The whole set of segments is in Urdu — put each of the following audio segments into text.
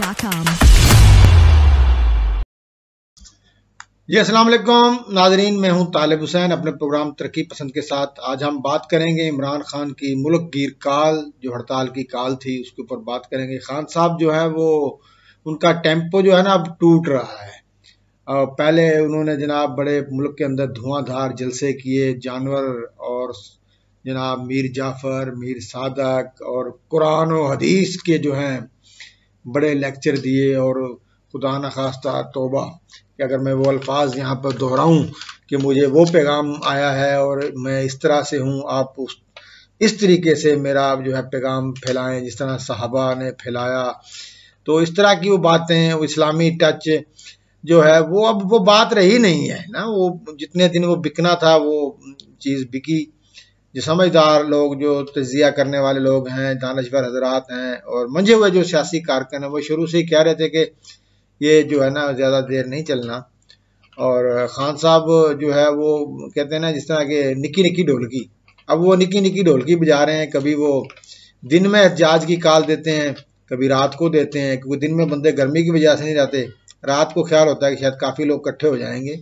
BabaTalk.com. جی السلام علیکم ناظرین، میں ہوں طالب حسین اپنے پروگرام ترقی پسند کے ساتھ۔ آج ہم بات کریں گے عمران خان کی ملک گیر کال، جو ہڑتال کی کال تھی اس کے اوپر بات کریں گے۔ خان صاحب جو ہے وہ ان کا ٹیمپو جو ہے نا اب ٹوٹ رہا ہے۔ پہلے انہوں نے جناب بڑے ملک کے اندر دھواں دھار جلسے کیے، جانور اور جناب میر جعفر، میر صادق اور قرآن و حدیث کے جو ہیں بڑے لیکچر دیے، اور خدا نخواستہ توبہ کہ اگر میں وہ الفاظ یہاں پر دہراؤں کہ مجھے وہ پیغام آیا ہے اور میں اس طرح سے ہوں، آپ اس طریقے سے میرا جو ہے پیغام پھیلائیں جس طرح صحابہ نے پھیلایا۔ تو اس طرح کی وہ باتیں، وہ اسلامی ٹچ جو ہے وہ اب وہ بات رہی نہیں ہے نا۔ وہ جتنے دن وہ بکنا تھا وہ چیز بکی۔ جو سمجھدار لوگ، جو تجزیہ کرنے والے لوگ ہیں، دانشور حضرات ہیں اور منجھے ہوئے جو سیاسی کارکن ہیں، وہ شروع سے ہی کہہ رہے تھے کہ یہ جو ہے نا زیادہ دیر نہیں چلنا۔ اور خان صاحب جو ہے وہ کہتے ہیں نا جس طرح کہ نکی نکی ڈھولکی، اب وہ نکی نکی ڈھولکی بجا رہے ہیں۔ کبھی وہ دن میں احتجاج کی کال دیتے ہیں، کبھی رات کو دیتے ہیں، کیونکہ دن میں بندے گرمی کی وجہ سے نہیں جاتے، رات کو خیال ہوتا ہے کہ شاید کافی لوگ اکٹھے ہو جائیں گے۔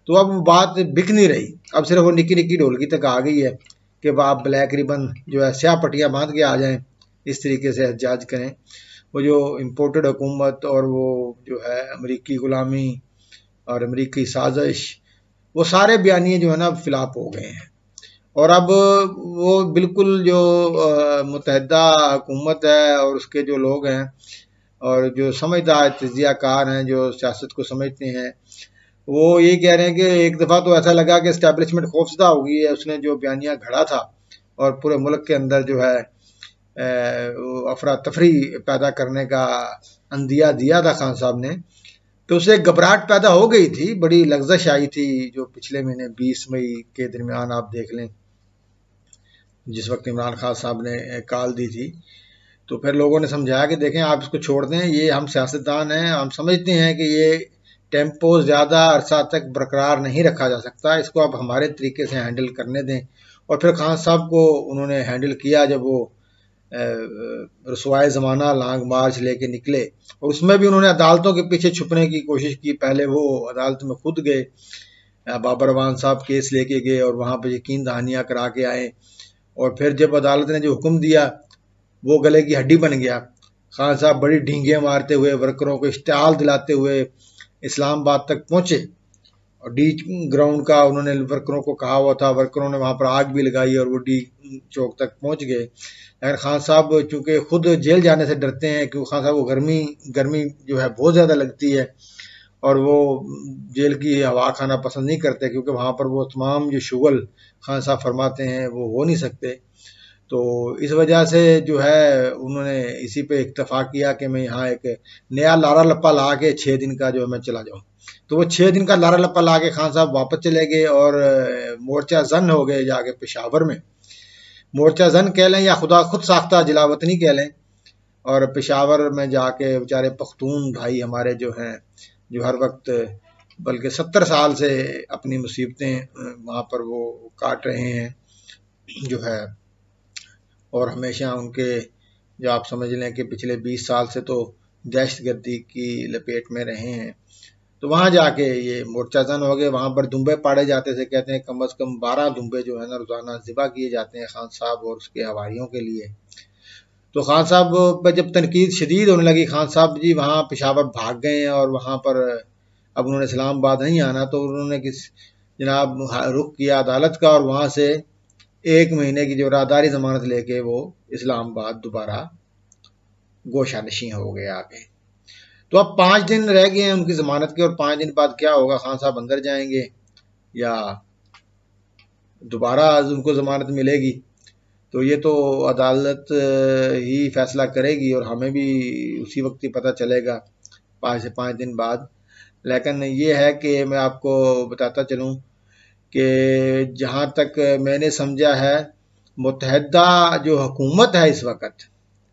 تو اب بات بک نہیں رہی، اب صرف وہ نکی نکی ڈھولکی تک آ گئی ہے کہ آپ بلیک ریبن جو ہے سیاہ پٹیاں باندھ کے آ جائیں، اس طریقے سے احتجاج کریں۔ وہ جو امپورٹڈ حکومت اور وہ جو ہے امریکی غلامی اور امریکی سازش، وہ سارے بیانیے جو ہے نا فلاپ ہو گئے ہیں۔ اور اب وہ بالکل جو متحدہ حکومت ہے اور اس کے جو لوگ ہیں اور جو سمجھدار تجزیہ کار ہیں، جو سیاست کو سمجھتے ہیں، وہ یہ کہہ رہے ہیں کہ ایک دفعہ تو ایسا لگا کہ اسٹیبلشمنٹ خوفزدہ ہو گئی ہے، اس نے جو بیانیہ گھڑا تھا اور پورے ملک کے اندر جو ہے افراتفری پیدا کرنے کا عندیہ دیا تھا خان صاحب نے، تو اسے گھبراہٹ پیدا ہو گئی تھی، بڑی لغزش آئی تھی۔ جو پچھلے مہینے 20 مئی کے درمیان آپ دیکھ لیں، جس وقت عمران خان صاحب نے کال دی تھی، تو پھر لوگوں نے سمجھایا کہ دیکھیں آپ اس کو چھوڑ دیں، یہ ہم سیاستدان ہیں، ہم سمجھتے ہیں کہ یہ ٹیمپو زیادہ عرصہ تک برقرار نہیں رکھا جا سکتا، اس کو آپ ہمارے طریقے سے ہینڈل کرنے دیں۔ اور پھر خان صاحب کو انہوں نے ہینڈل کیا جب وہ رسوائے زمانہ لانگ مارچ لے کے نکلے، اور اس میں بھی انہوں نے عدالتوں کے پیچھے چھپنے کی کوشش کی۔ پہلے وہ عدالت میں خود گئے، بابر اعوان صاحب کیس لے کے گئے اور وہاں پہ یقین دہانیاں کرا کے آئے، اور پھر جب عدالت نے جو حکم دیا وہ گلے کی ہڈی بن گیا۔ خان صاحب بڑی ڈھینگیں مارتے ہوئے، ورکروں کو اشتعال دلاتے ہوئے اسلام آباد تک پہنچے، اور ڈی گراؤنڈ کا انہوں نے ورکروں کو کہا ہوا تھا، ورکروں نے وہاں پر آگ بھی لگائی اور وہ ڈی چوک تک پہنچ گئے۔ لیکن خان صاحب چونکہ خود جیل جانے سے ڈرتے ہیں، کیونکہ خان صاحب کو گرمی جو ہے بہت زیادہ لگتی ہے، اور وہ جیل کی ہوا کھانا پسند نہیں کرتے، کیونکہ وہاں پر وہ تمام جو شغل خان صاحب فرماتے ہیں وہ ہو نہیں سکتے۔ تو اس وجہ سے جو ہے انہوں نے اسی پہ اکتفا کیا کہ میں یہاں ایک نیا لارا لپا لا کے 6 دن کا جو ہے میں چلا جاؤں۔ تو وہ 6 دن کا لارا لپا لا کے خان صاحب واپس چلے گئے اور مورچہ زن ہو گئے جا کے پشاور میں۔ مورچہ زن کہہ لیں یا خدا خود ساختہ جلا وطنی کہہ لیں، اور پشاور میں جا کے بیچارے پختون بھائی ہمارے جو ہیں، جو ہر وقت بلکہ 70 سال سے اپنی مصیبتیں وہاں پر وہ کاٹ رہے ہیں جو ہے، اور ہمیشہ ان کے جو آپ سمجھ لیں کہ پچھلے 20 سال سے تو دہشت گردی کی لپیٹ میں رہے ہیں۔ تو وہاں جا کے یہ مورچہ زن ہو گئے، وہاں پر دمبے پاڑے جاتے تھے، کہتے ہیں کم از کم 12 دمبے جو ہے نا روزانہ ذبح کیے جاتے ہیں خان صاحب اور اس کے حواریوں کے لیے۔ تو خان صاحب پہ جب تنقید شدید ہونے لگی، خان صاحب جی وہاں پشاور بھاگ گئے ہیں، اور وہاں پر اب انہوں نے اسلام آباد نہیں آنا، تو انہوں نے جناب رخ کیا عدالت کا، اور وہاں سے 1 مہینے کی جو راہداری ضمانت لے کے وہ اسلام آباد دوبارہ گوشہ نشین ہو گئے آگے۔ تو اب 5 دن رہ گئے ہیں ان کی ضمانت کے، اور 5 دن بعد کیا ہوگا؟ خان صاحب اندر جائیں گے یا دوبارہ ان کو ضمانت ملے گی؟ تو یہ تو عدالت ہی فیصلہ کرے گی، اور ہمیں بھی اسی وقت ہی پتہ چلے گا 5 سے 5 دن بعد۔ لیکن یہ ہے کہ میں آپ کو بتاتا چلوں کہ جہاں تک میں نے سمجھا ہے، متحدہ جو حکومت ہے اس وقت،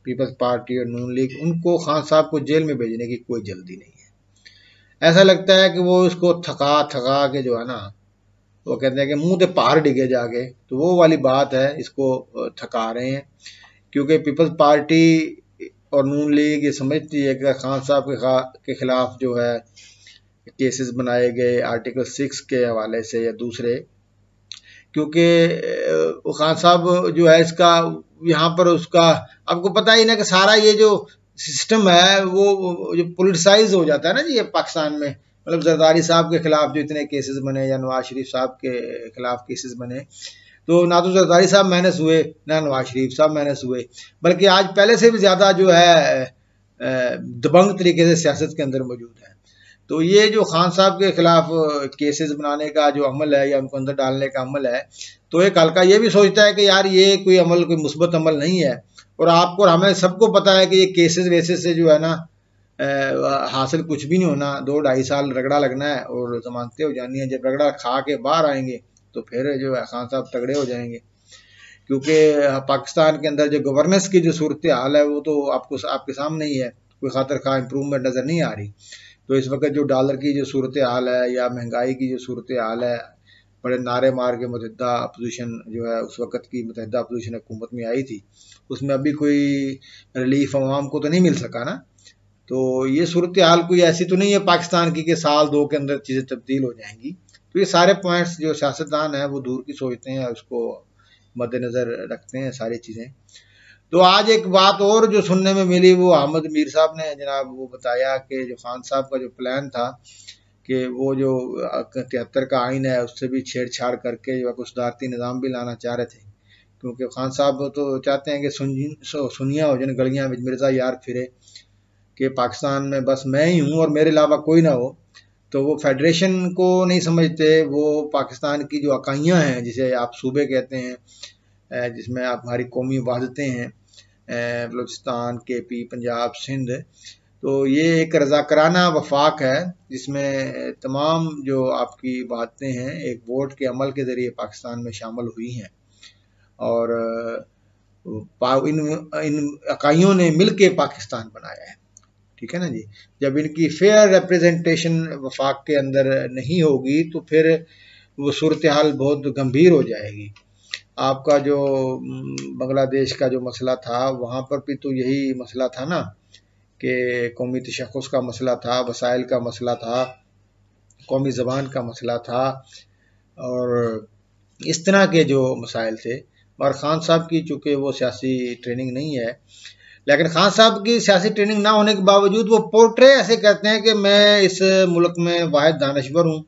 پیپلز پارٹی اور نون لیگ، ان کو خان صاحب کو جیل میں بھیجنے کی کوئی جلدی نہیں ہے۔ ایسا لگتا ہے کہ وہ اس کو تھکا کے جو ہے نا، وہ کہتے ہیں کہ منہ تے پہاڑ ڈگے جا کے، تو وہ والی بات ہے، اس کو تھکا رہے ہیں، کیونکہ پیپلز پارٹی اور نون لیگ یہ سمجھتی ہے کہ خان صاحب کے خلاف جو ہے کیسز بنائے گئے آرٹیکل 6 کے حوالے سے یا دوسرے، کیونکہ خان صاحب جو ہے اس کا یہاں پر اس کا آپ کو پتہ ہی نا کہ سارا یہ جو سسٹم ہے وہ جو پولیٹیسائز ہو جاتا ہے نا جی یہ پاکستان میں، مطلب زرداری صاحب کے خلاف جو اتنے کیسز بنے یا نواز شریف صاحب کے خلاف کیسز بنے، تو نہ تو زرداری صاحب مائنس ہوئے نہ نواز شریف صاحب مائنس ہوئے، بلکہ آج پہلے سے بھی زیادہ جو ہے دبنگ طریقے سے سیاست کے اندر موجود ہے۔ تو یہ جو خان صاحب کے خلاف کیسز بنانے کا جو عمل ہے یا ان کو اندر ڈالنے کا عمل ہے، تو ایک حلقہ یہ بھی سوچتا ہے کہ یار یہ کوئی عمل کوئی مثبت عمل نہیں ہے، اور آپ کو اور ہمیں سب کو پتا ہے کہ یہ کیسز ویسز سے جو ہے نا حاصل کچھ بھی نہیں ہونا، 2-2.5 سال رگڑا لگنا ہے اور ضمانتیں ہو جانی ہیں۔ جب رگڑا کھا کے باہر آئیں گے تو پھر جو ہے خان صاحب تگڑے ہو جائیں گے، کیونکہ پاکستان کے اندر جو گورننس کی جو صورتحال ہے وہ تو آپ کے سامنے ہی ہے، کوئی خاطر خواہ امپرومنٹ نظر نہیں آ رہی۔ تو اس وقت جو ڈالر کی جو صورتحال ہے یا مہنگائی کی جو صورتحال ہے، بڑے نعرے مار کے متحدہ اپوزیشن جو ہے اس وقت کی متحدہ اپوزیشن حکومت میں آئی تھی، اس میں ابھی کوئی ریلیف عوام کو تو نہیں مل سکا نا۔ تو یہ صورتحال کوئی ایسی تو نہیں ہے پاکستان کی کہ سال 2 کے اندر چیزیں تبدیل ہو جائیں گی۔ تو یہ سارے پوائنٹس جو سیاستدان ہیں وہ دور کی سوچتے ہیں، اس کو مد نظر رکھتے ہیں ساری چیزیں۔ تو آج ایک بات اور جو سننے میں ملی وہ احمد میر صاحب نے جناب وہ بتایا کہ جو خان صاحب کا جو پلان تھا کہ وہ جو 73 کا آئین ہے اس سے بھی چھیڑ چھاڑ کر کے جو کچھ صدارتی نظام بھی لانا چاہ رہے تھے، کیونکہ خان صاحب تو چاہتے ہیں کہ سنیا ہو جن گلیاں وچ مرزا یار پھرے، کہ پاکستان میں بس میں ہی ہوں اور میرے علاوہ کوئی نہ ہو۔ تو وہ فیڈریشن کو نہیں سمجھتے، وہ پاکستان کی جو اکائیاں ہیں جسے آپ صوبے کہتے ہیں، جس میں آپ ہماری قومی وحدتیں ہیں، بلوچستان، کے پی، پنجاب، سندھ، تو یہ ایک رضاکارانہ وفاق ہے جس میں تمام جو آپ کی باتیں ہیں ایک ووٹ کے عمل کے ذریعے پاکستان میں شامل ہوئی ہیں، اور ان اکائیوں نے مل کے پاکستان بنایا ہے، ٹھیک ہے نا جی۔ جب ان کی فیئر ریپریزنٹیشن وفاق کے اندر نہیں ہوگی تو پھر وہ صورتحال بہت گمبھیر ہو جائے گی۔ آپ کا جو بنگلہ دیش کا جو مسئلہ تھا وہاں پر بھی تو یہی مسئلہ تھا نا، کہ قومی تشخص کا مسئلہ تھا، وسائل کا مسئلہ تھا، قومی زبان کا مسئلہ تھا، اور اس طرح کے جو مسائل تھے۔ اور خان صاحب کی چونکہ وہ سیاسی ٹریننگ نہیں ہے، لیکن خان صاحب کی سیاسی ٹریننگ نہ ہونے کے باوجود وہ پورٹرے ایسے کرتے ہیں کہ میں اس ملک میں واحد دانشور ہوں،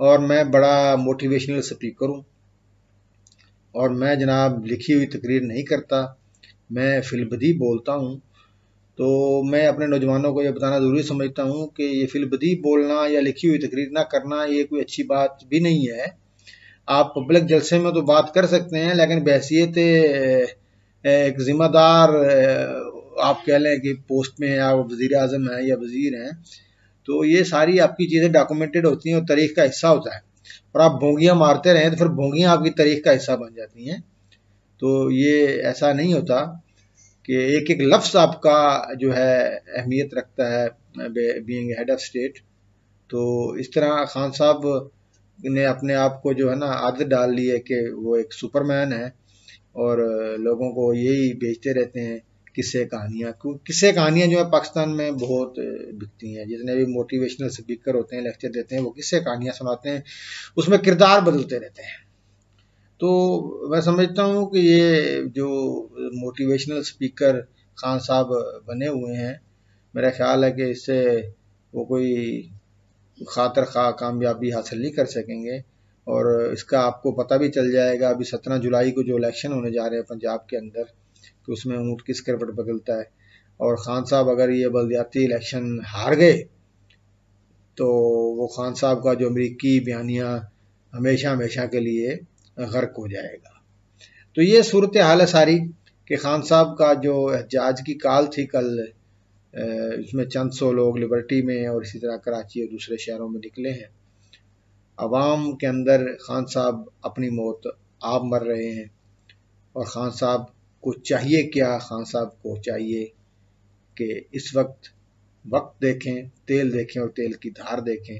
اور میں بڑا موٹیویشنل سپیکر ہوں، اور میں جناب لکھی ہوئی تقریر نہیں کرتا، میں فی البدیہہ بولتا ہوں۔ تو میں اپنے نوجوانوں کو یہ بتانا ضروری سمجھتا ہوں کہ یہ فی البدیہہ بولنا یا لکھی ہوئی تقریر نہ کرنا یہ کوئی اچھی بات بھی نہیں ہے۔ آپ پبلک جلسے میں تو بات کر سکتے ہیں، لیکن بحیثیت ایک ذمہ دار آپ کہہ لیں کہ پوسٹ میں ہے، آپ وزیر اعظم ہیں یا وزیر ہیں، تو یہ ساری آپ کی چیزیں ڈاکومنٹڈ ہوتی ہیں اور تاریخ کا حصہ ہوتا ہے، اور آپ بھونگیاں مارتے رہیں تو پھر بھونگیاں آپ کی تاریخ کا حصہ بن جاتی ہیں۔ تو یہ ایسا نہیں ہوتا کہ ایک ایک لفظ آپ کا جو ہے اہمیت رکھتا ہے بینگ ہیڈ آف اسٹیٹ۔ تو اس طرح خان صاحب نے اپنے آپ کو جو ہے نا عادت ڈال لی ہے کہ وہ ایک سپر مین ہے، اور لوگوں کو یہی بیچتے رہتے ہیں قصے کہانیاں جو ہے پاکستان میں بہت بکتی ہیں۔ جتنے بھی موٹیویشنل سپیکر ہوتے ہیں، لیکچر دیتے ہیں، وہ قصے کہانیاں سناتے ہیں، اس میں کردار بدلتے رہتے ہیں۔ تو میں سمجھتا ہوں کہ یہ جو موٹیویشنل سپیکر خان صاحب بنے ہوئے ہیں، میرا خیال ہے کہ اس سے وہ کوئی خاطر خواہ کامیابی حاصل نہیں کر سکیں گے، اور اس کا آپ کو پتہ بھی چل جائے گا ابھی 17 جولائی کو جو الیکشن ہونے جا رہے ہیں پنجاب کے اندر، کہ اس میں اونٹ کس کروٹ بدلتا ہے۔ اور خان صاحب اگر یہ بلدیاتی الیکشن ہار گئے تو وہ خان صاحب کا جو امریکی بیانیہ ہمیشہ کے لیے غرق ہو جائے گا۔ تو یہ صورتحال ہے ساری، کہ خان صاحب کا جو احتجاج کی کال تھی کل، اس میں چند سو لوگ لبرٹی میں اور اسی طرح کراچی اور دوسرے شہروں میں نکلے ہیں۔ عوام کے اندر خان صاحب اپنی موت آپ مر رہے ہیں، اور خان صاحب کو چاہیے کیا؟ خان صاحب کو چاہیے کہ اس وقت دیکھیں، تیل دیکھیں اور تیل کی دھار دیکھیں۔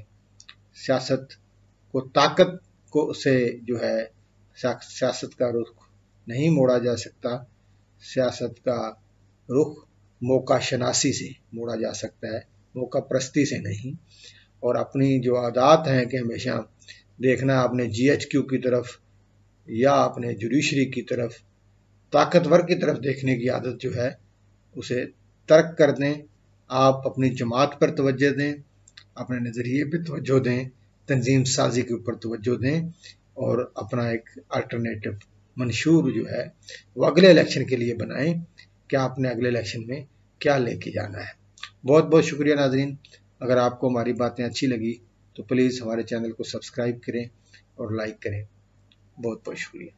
سیاست کو طاقت کو سے جو ہے سیاست کا رخ نہیں موڑا جا سکتا، سیاست کا رخ موقع شناسی سے موڑا جا سکتا ہے، موقع پرستی سے نہیں۔ اور اپنی جو عادات ہیں کہ ہمیشہ دیکھنا اپنے جی ایچ کیو کی طرف یا اپنے جوڈیشری کی طرف، طاقتور کی طرف دیکھنے کی عادت جو ہے اسے ترک کر دیں۔ آپ اپنی جماعت پر توجہ دیں، اپنے نظریے پہ توجہ دیں، تنظیم سازی کے اوپر توجہ دیں، اور اپنا ایک الٹرنیٹو منشور جو ہے وہ اگلے الیکشن کے لیے بنائیں کہ آپ نے اگلے الیکشن میں کیا لے کے جانا ہے۔ بہت بہت شکریہ ناظرین۔ اگر آپ کو ہماری باتیں اچھی لگی تو پلیز ہمارے چینل کو سبسکرائب کریں اور لائک کریں۔ بہت بہت شکریہ۔